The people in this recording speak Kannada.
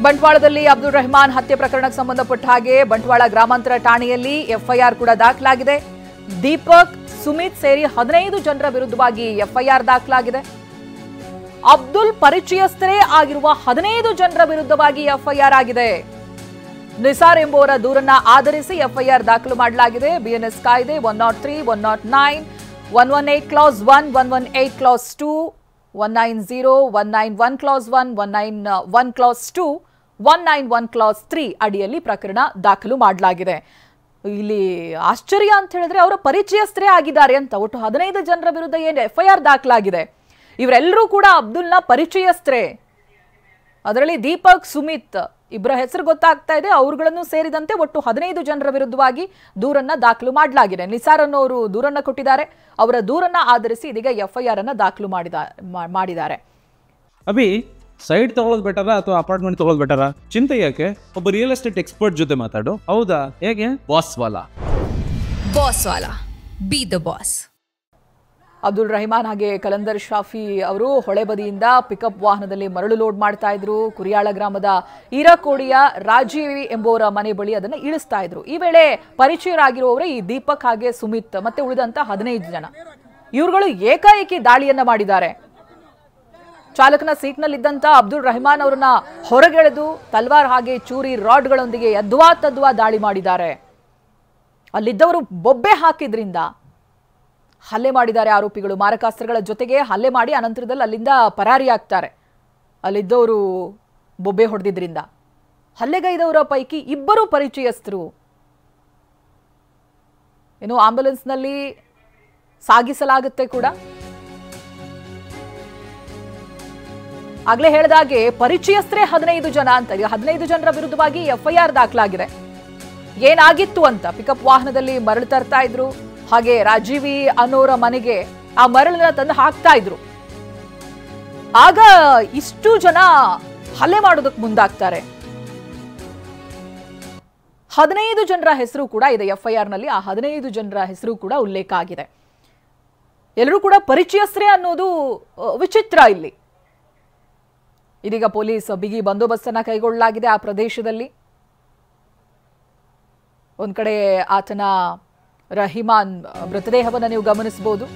ಬಂಟ್ವಾಳದಲ್ಲಿ ಅಬ್ದುಲ್ ರೆಹಮಾನ್ ಹತ್ಯೆ ಪ್ರಕರಣಕ್ಕೆ ಸಂಬಂಧಪಟ್ಟ ಹಾಗೆ ಬಂಟ್ವಾಳ ಗ್ರಾಮಾಂತರ ಠಾಣೆಯಲ್ಲಿ ಎಫ್ಐಆರ್ ಕೂಡ ದಾಖಲಾಗಿದೆ. ದೀಪಕ್, ಸುಮಿತ್ ಸೇರಿ 15 ಜನರ ವಿರುದ್ಧವಾಗಿ ಎಫ್ಐಆರ್ ದಾಖಲಾಗಿದೆ. ಅಬ್ದುಲ್ ಪರಿಚಯಸ್ಥರೇ ಆಗಿರುವ 15 ಜನರ ವಿರುದ್ಧವಾಗಿ ಎಫ್ಐಆರ್ ಆಗಿದೆ. ನಿಸಾರ್ ಎಂಬುವರ ದೂರನ್ನ ಆಧರಿಸಿ ಎಫ್ಐಆರ್ ದಾಖಲು ಮಾಡಲಾಗಿದೆ. ಬಿಎನ್ಎಸ್ ಕಾಯ್ದೆ 103, 109, 118 class 1, 118 class 2, 190, 191 class 1, 191 class 2, 191 class 3 ಅಡಿಯಲ್ಲಿ ಪ್ರಕರಣ ದಾಖಲು ಮಾಡಲಾಗಿದೆ. ಇಲ್ಲಿ ಆಶ್ಚರ್ಯ ಅಂತ ಹೇಳಿದ್ರೆ ಅವರ ಪರಿಚಯಸ್ಥರೇ ಆಗಿದ್ದಾರೆ ಅಂತ. ಒಟ್ಟು 15 ಜನರ ವಿರುದ್ಧ ಏನು ಎಫ್ಐಆರ್ ದಾಖಲಾಗಿದೆ. ಇವರೆಲ್ಲರೂ ಕೂಡ ಅಬ್ದುಲ್ನ ಪರಿಚಯಸ್ಥರೇ. ಅದರಲ್ಲಿ ದೀಪಕ್, ಸುಮಿತ್ ಇಬ್ಬರ ಹೆಸರು ಗೊತ್ತಾಗ್ತಾ ಇದೆ. ಅವರುಗಳನ್ನು ಸೇರಿದಂತೆ ಒಟ್ಟು 15 ಜನರ ವಿರುದ್ಧವಾಗಿ ದೂರನ್ನ ದಾಖಲು ಮಾಡಲಾಗಿದೆ. ನಿಸಾರ್ ಅನ್ನೋರು ದೂರನ್ನ ಕೊಟ್ಟಿದ್ದಾರೆ. ಅವರ ದೂರನ್ನ ಆಧರಿಸಿ ಇದೀಗ ಎಫ್ಐಆರ್ ಅನ್ನ ದಾಖಲು ಮಾಡಿದ್ದಾರೆ. ಅಭಿ, ಸೈಡ್ ತಗೊಳ್ಳೋದು ಬೆಟರಾ ಅಥವಾ ಅಪಾರ್ಟ್ಮೆಂಟ್ ತಗೊಳ್ಳೋದು ಬೆಟರಾ? ಚಿಂತೆ ಯಾಕೆ? ಒಬ್ಬ ರಿಯಲ್ ಎಸ್ಟೇಟ್ ಎಕ್ಸ್ಪರ್ಟ್ ಜೊತೆ ಮಾತಾಡು. ಹೌದಾ? ಹೇಗೆ? ಬಾಸ್ ವಾಲಾ be the boss. Abdul Rehman ಹಾಗೆ ಕಲಂದರ್ ಶಾಫಿ ಅವರು ಹೊಳೆ ಬದಿಯಿಂದ ಪಿಕಪ್ ವಾಹನದಲ್ಲಿ ಮರಳು ಲೋಡ್ ಮಾಡ್ತಾ ಇದ್ರು. ಕುರಿಯಾಳ ಗ್ರಾಮದ ಈರಕೋಡಿಯ ರಾಜೀವ್ ಎಂಬುವರ ಮನೆ ಬಳಿ ಅದನ್ನು ಇಳಿಸ್ತಾ ಇದ್ರು. ಈ ವೇಳೆ ಪರಿಚಯರಾಗಿರುವವರೇ ಈ ದೀಪಕ್ ಹಾಗೆ ಸುಮಿತ್ ಮತ್ತೆ ಉಳಿದಂತ 15 ಜನ. ಇವರುಗಳು ಏಕಾಏಕಿ ದಾಳಿಯನ್ನ ಮಾಡಿದ್ದಾರೆ. ಚಾಲಕನ ಸೀಟ್ನಲ್ಲಿದ್ದಂತ ಅಬ್ದುಲ್ ರೆಹಮಾನ್ ಅವರನ್ನ ಹೊರಗೆಳೆದು ತಲ್ವಾರ್ ಹಾಗೆ ಚೂರಿ ರಾಡ್ಗಳೊಂದಿಗೆ ಯದ್ವಾ ದಾಳಿ ಮಾಡಿದ್ದಾರೆ. ಅಲ್ಲಿದ್ದವರು ಬೊಬ್ಬೆ ಹಾಕಿದ್ರಿಂದ ಹಲ್ಲೆ ಮಾಡಿದ್ದಾರೆ ಆರೋಪಿಗಳು. ಮಾರಕಾಸ್ತ್ರಗಳ ಜೊತೆಗೆ ಹಲ್ಲೆ ಮಾಡಿ ಅನಂತರದಲ್ಲಿ ಅಲ್ಲಿಂದ ಪರಾರಿಯಾಗ್ತಾರೆ. ಅಲ್ಲಿದ್ದವರು ಬೊಬ್ಬೆ ಹೊಡೆದಿದ್ರಿಂದ ಹಲ್ಲೆಗೈದವರ ಪೈಕಿ ಇಬ್ಬರು ಪರಿಚಯಸ್ಥರು. ಇನ್ನು ಆಂಬ್ಯುಲೆನ್ಸ್ನಲ್ಲಿ ಸಾಗಿಸಲಾಗುತ್ತೆ ಕೂಡ. ಆಗ್ಲೇ ಹೇಳಿದಾಗೆ ಪರಿಚಯಸ್ಥರೇ 15 ಜನ ಅಂತ. 15 ಜನರ ವಿರುದ್ಧವಾಗಿ ಎಫ್ಐಆರ್ ದಾಖಲಾಗಿದೆ. ಏನಾಗಿತ್ತು ಅಂತ, ಪಿಕಪ್ ವಾಹನದಲ್ಲಿ ಮರಳು ತರ್ತಾ ಇದ್ರು. ಹಾಗೆ ರಾಜೀವಿ ಅನ್ನೋರ ಮನೆಗೆ ಆ ಮರಳನ್ನ ತಂದು ಹಾಕ್ತಾ ಇದ್ರು. ಆಗ ಇಷ್ಟು ಜನ ಹಲ್ಲೆ ಮಾಡೋದಕ್ಕೆ ಮುಂದಾಗ್ತಾರೆ. 15 ಜನರ ಹೆಸರು ಕೂಡ ಇದೆ ಎಫ್ಐಆರ್ ನಲ್ಲಿ. ಆ 15 ಜನರ ಹೆಸರು ಕೂಡ ಉಲ್ಲೇಖ ಆಗಿದೆ. ಎಲ್ಲರೂ ಕೂಡ ಪರಿಚಯಸ್ಥರೇ ಅನ್ನೋದು ವಿಚಿತ್ರ ಇಲ್ಲಿ. ಇದೀಗ ಪೊಲೀಸ್ ಬಿಗಿ ಬಂದೋಬಸ್ತನ್ನ ಕೈಗೊಳ್ಳಲಾಗಿದೆ ಆ ಪ್ರದೇಶದಲ್ಲಿ. ಒಂದ್ ಕಡೆ ಆತನ ರಹಿಮಾನ್ ಮೃತದೇಹವನ್ನು ನೀವು ಗಮನಿಸಬಹುದು.